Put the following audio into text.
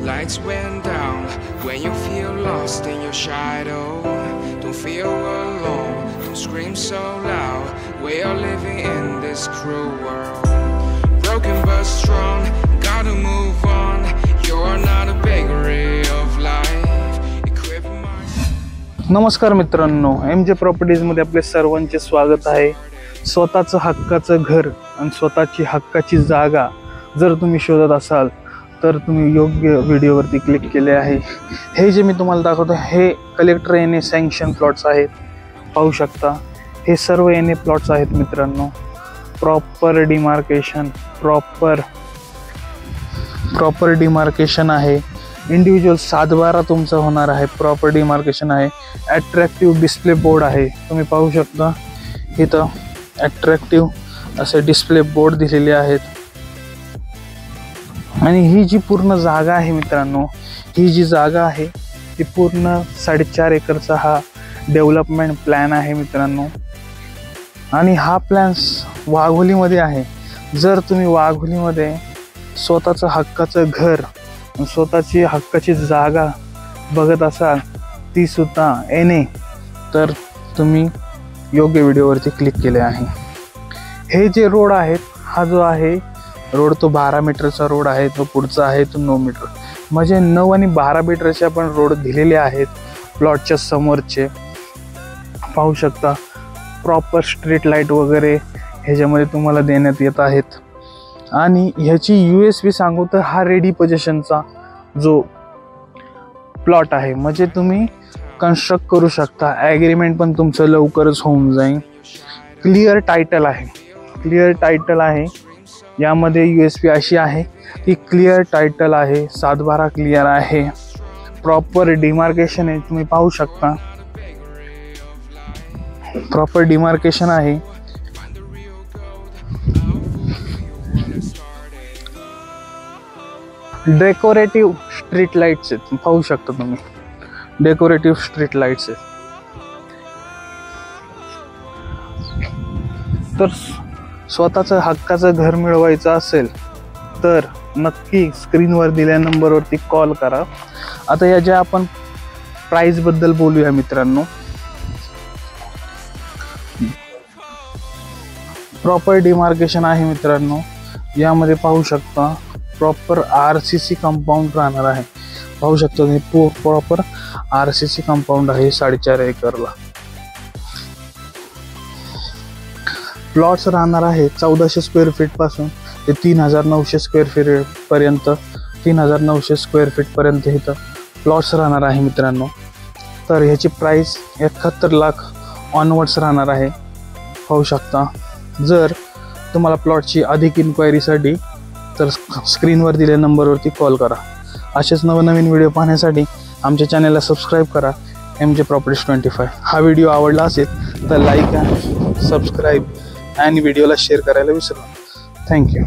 Lights went down when you feel lost in your shadow. Don't feel alone, don't scream so loud. We are living in this cruel world. Broken but strong, gotta move on. You're not a bakery of life. Equip my... नमस्कार मित्रांनो, MJ properties मध्ये आपले सर्वांचे स्वागत आहे. स्वतःचं हक्काचं घर आणि स्वतःची हक्काची जागा जर तुम्ही शोधत असाल तर तुम्ही योग्य व्हिडिओवरती क्लिक केले आहे. हे जे मी तुम्हाला दाखवतो हे कलेक्टर एनए सँक्शन प्लॉट्स आहेत. पाहू शकता हे सर्व एनए प्लॉट्स आहेत मित्रांनो. प्रॉपर डिमार्केशन आहे. इंडिव्हिज्युअल 7/12 तुमचं होणार आहे. प्रॉपर डिमार्केशन आहे. अट्रॅक्टिव्ह डिस्प्ले बोर्ड आहे. तुम्ही पाहू शकता इथं अट्रॅक्टिव्ह असे डिस्प्ले बोर्ड दिलेले आहेत. आणि ही जी पूर्ण जागा आहे मित्रांनो, ही जी जागा आहे ती पूर्ण 4.5 एकरचा हा डेव्हलपमेंट प्लॅन आहे मित्रांनो. आणि हा प्लॅन वाघोलीमध्ये आहे. जर तुम्ही वाघोलीमध्ये स्वतःचं हक्काचं घर, स्वतःची हक्काची जागा बघत असाल, ती सुद्धा एनए, तर तुम्ही योग्य व्हिडिओवरती क्लिक केले आहे. हे जे रोड आहेत, हा जो आहे रोड तो 12 मीटरचा रोड आहे. तो पुढचा आहे तो 9 मीटर, म्हणजे 9 आणि 12 मीटरचे आपण रोड दिलेले आहेत प्लॉटच्या समोरचे. पाहू शकता प्रॉपर स्ट्रीट लाईट वगैरे ह्याच्यामध्ये तुम्हाला देण्यात येत आहेत. आणि ह्याची USP सांगू तर हा रेडी पोझिशनचा जो प्लॉट आहे, म्हणजे तुम्ही कन्स्ट्रक्ट करू शकता. ॲग्रीमेंट पण तुमचं लवकरच होऊन जाईल. क्लिअर टायटल आहे. यामध्ये USP अशी आहे की क्लिअर टायटल आहे. 7/12 क्लिअर आहे. प्रॉपर डिमार्केशन आहे. तुम्ही पाहू शकता प्रॉपर डिमार्केशन आहे. डेकोरेटिव्ह स्ट्रीट लाईट्स आहेत. पाहू शकता तुम्ही डेकोरेटिव्ह स्ट्रीट लाईट्स आहेत. तर स्वतःचं हक्काचं घर मिळवायचं असेल तर नक्की स्क्रीनवर दिलेल्या नंबरवरती कॉल करा. आता या ज्या आपण प्राईसबद्दल बोलूया मित्रांनो. प्रॉपर डिमार्केशन आहे मित्रांनो. यामध्ये पाहू शकता प्रॉपर RCC कंपाऊंड राहणार आहे. पाहू शकता तुम्ही प्रॉपर RCC कंपाऊंड आहे 4.5 एकरला. प्लॉट्स राहणार आहे 1400 स्क्वेअर फीट पासून ते 3900 स्क्वेअर फीट पर्यंत. 3900 स्क्वेअर फीट पर्यंत इथं प्लॉट्स राहणार आहे मित्रांनो. तर ह्याची प्राईस 71 लाख ऑनवर्ड्स राहणार आहे. पाहू शकता. जर तुम्हाला प्लॉटची अधिक इन्क्वायरीसाठी तर स्क्रीनवर दिलेल्या नंबरवरती कॉल करा. असेच नवनवीन व्हिडिओ पाहण्यासाठी आमच्या चॅनलला सबस्क्राईब करा. MJ properties 25. हा व्हिडिओ आवडला असेल तर लाईक, सबस्क्राईब आणि व्हिडिओला शेअर करायला विसरू नका. थँक्यू.